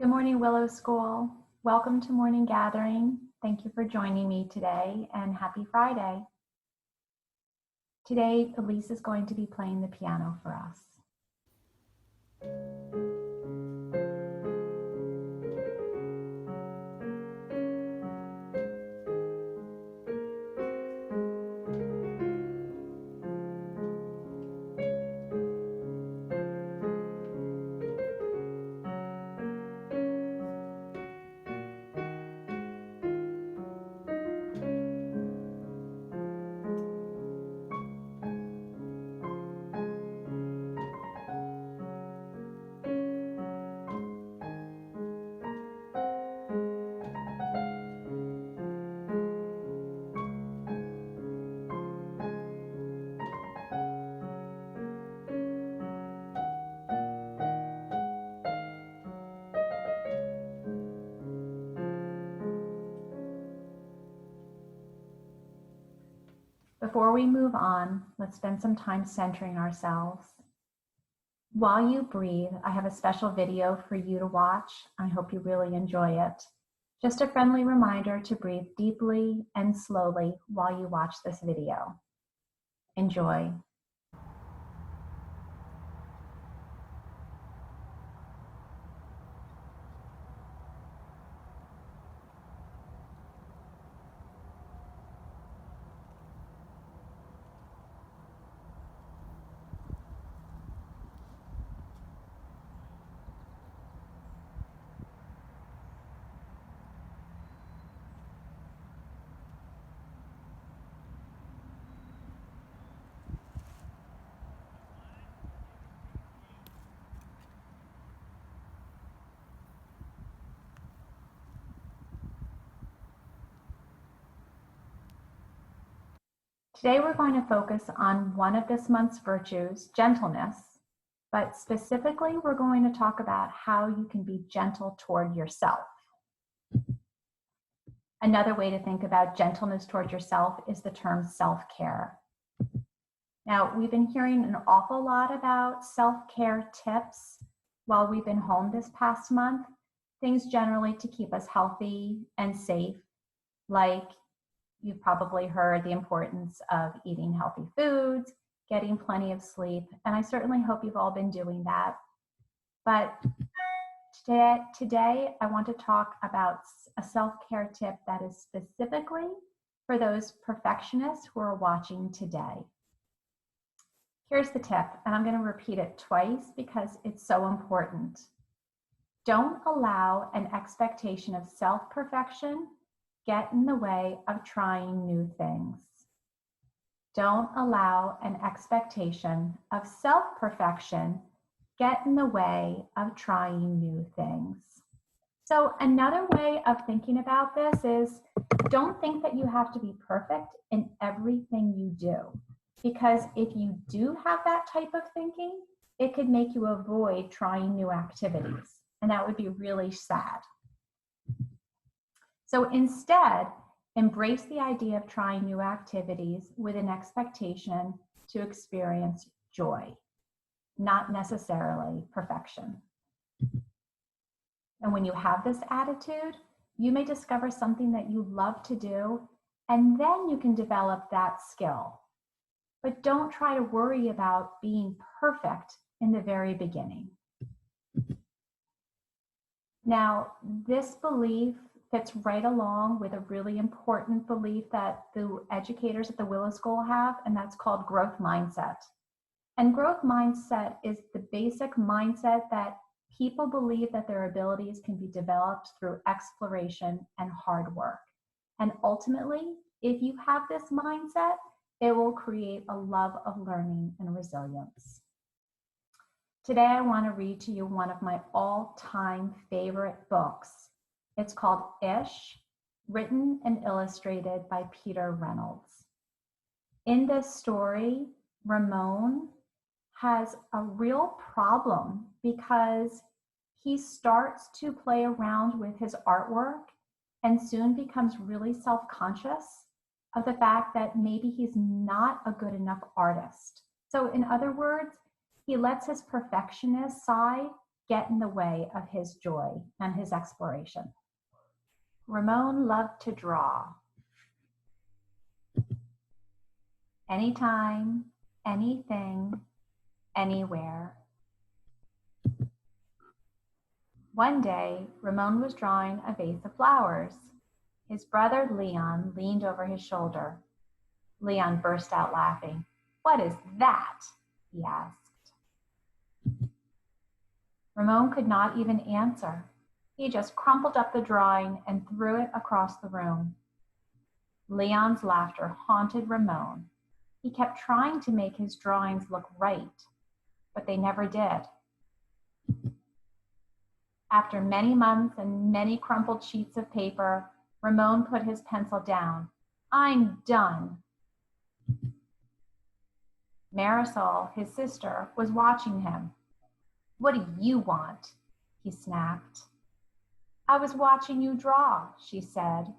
Good morning, Willow School. Welcome to Morning Gathering. Thank you for joining me today, and happy Friday. Today, Elise is going to be playing the piano for us. Before we move on, let's spend some time centering ourselves. While you breathe, I have a special video for you to watch. I hope you really enjoy it. Just a friendly reminder to breathe deeply and slowly while you watch this video. Enjoy. Today we're going to focus on one of this month's virtues, gentleness, but specifically we're going to talk about how you can be gentle toward yourself. Another way to think about gentleness toward yourself is the term self-care. Now, we've been hearing an awful lot about self-care tips while we've been home this past month, things generally to keep us healthy and safe, like you've probably heard the importance of eating healthy foods, getting plenty of sleep, and I certainly hope you've all been doing that. But today I want to talk about a self-care tip that is specifically for those perfectionists who are watching today. Here's the tip, and I'm going to repeat it twice because it's so important. Don't allow an expectation of self-perfection get in the way of trying new things. Don't allow an expectation of self-perfection get in the way of trying new things. So another way of thinking about this is don't think that you have to be perfect in everything you do, because if you do have that type of thinking, it could make you avoid trying new activities, and that would be really sad. So instead, embrace the idea of trying new activities with an expectation to experience joy, not necessarily perfection. And when you have this attitude, you may discover something that you love to do, and then you can develop that skill. But don't try to worry about being perfect in the very beginning. Now, this belief fits right along with a really important belief that the educators at the Willow School have, and that's called growth mindset. And growth mindset is the basic mindset that people believe that their abilities can be developed through exploration and hard work. And ultimately, if you have this mindset, it will create a love of learning and resilience. Today, I want to read to you one of my all-time favorite books. It's called Ish, written and illustrated by Peter Reynolds. In this story, Ramon has a real problem because he starts to play around with his artwork and soon becomes really self-conscious of the fact that maybe he's not a good enough artist. So in other words, he lets his perfectionist side get in the way of his joy and his exploration. Ramon loved to draw. Anytime, anything, anywhere. One day, Ramon was drawing a vase of flowers. His brother Leon leaned over his shoulder. Leon burst out laughing. "What is that?" he asked. Ramon could not even answer. He just crumpled up the drawing and threw it across the room. Leon's laughter haunted Ramon. He kept trying to make his drawings look right, but they never did. After many months and many crumpled sheets of paper, Ramon put his pencil down. "I'm done." Marisol, his sister, was watching him. "What do you want?" he snapped. "I was watching you draw," she said.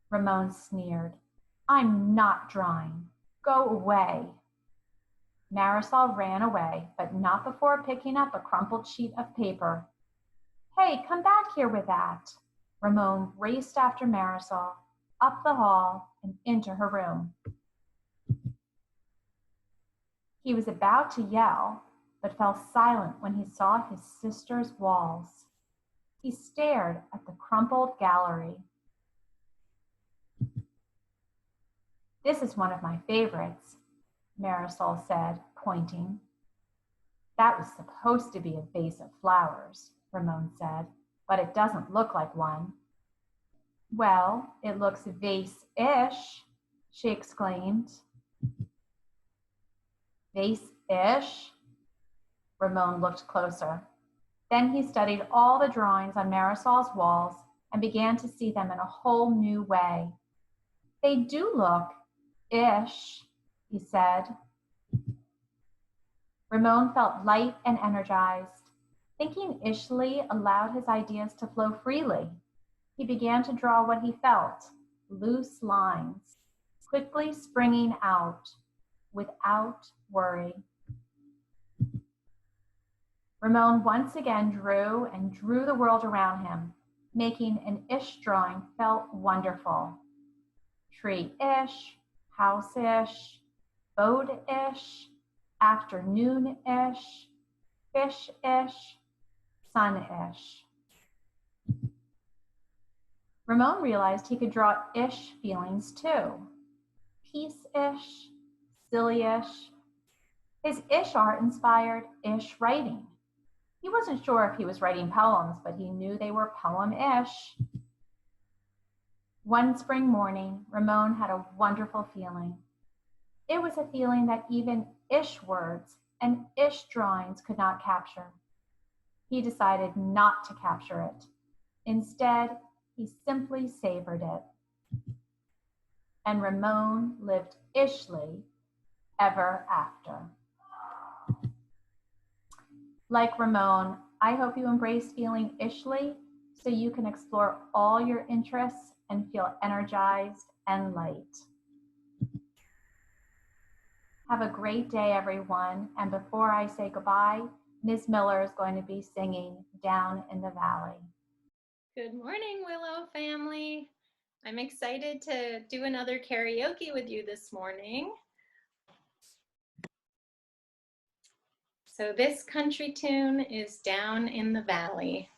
Ramon sneered. "I'm not drawing. Go away." Marisol ran away, but not before picking up a crumpled sheet of paper. "Hey, come back here with that." Ramon raced after Marisol, up the hall and into her room. He was about to yell, but fell silent when he saw his sister's walls. He stared at the crumpled gallery. "This is one of my favorites," Marisol said, pointing. "That was supposed to be a vase of flowers," Ramon said, "but it doesn't look like one." "Well, it looks vase-ish," she exclaimed. "Vase-ish?" Ramon looked closer. Then he studied all the drawings on Marisol's walls and began to see them in a whole new way. "They do look ish," he said. Ramon felt light and energized. Thinking ishly allowed his ideas to flow freely. He began to draw what he felt, loose lines, quickly springing out, without worry. Ramon once again drew and drew the world around him. Making an ish drawing felt wonderful. Tree-ish, house-ish, boat-ish, afternoon-ish, fish-ish, sun-ish. Ramon realized he could draw ish feelings too. Peace-ish, silly-ish. His ish art inspired ish writing. He wasn't sure if he was writing poems, but he knew they were poem-ish. One spring morning, Ramon had a wonderful feeling. It was a feeling that even ish words and ish drawings could not capture. He decided not to capture it. Instead, he simply savored it. And Ramon lived ishly ever after. Like Ramon, I hope you embrace feeling ishly so you can explore all your interests and feel energized and light. Have a great day, everyone. And before I say goodbye, Ms. Miller is going to be singing Down in the Valley. Good morning, Willow family. I'm excited to do another karaoke with you this morning. So this country tune is Down in the Valley.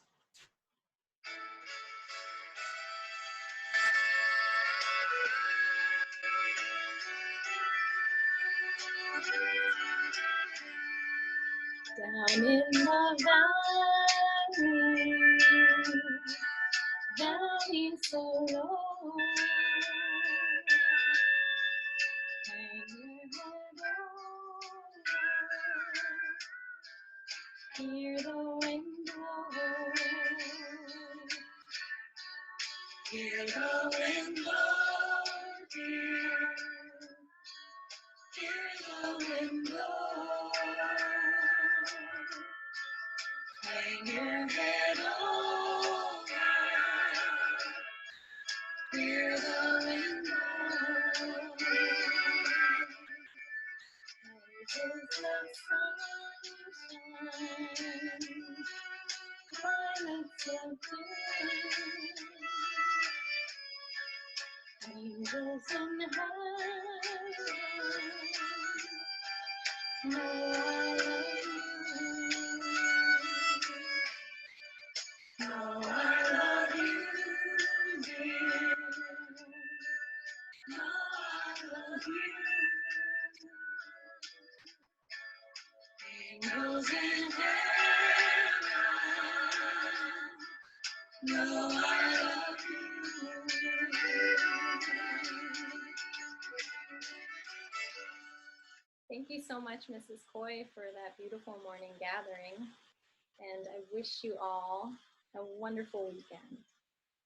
Down in the valley, valley so low, hang your head over, hear the wind blow, hear the wind blow, dear, hear the wind blow. Hang your head over, hear the wind blow. Rises the sunshine, Angels in heaven know I love you. Know I love you, dear. Know I love you. Angels in heaven know I love you. Thank you so much, Mrs. Coy, for that beautiful morning gathering. And I wish you all a wonderful weekend.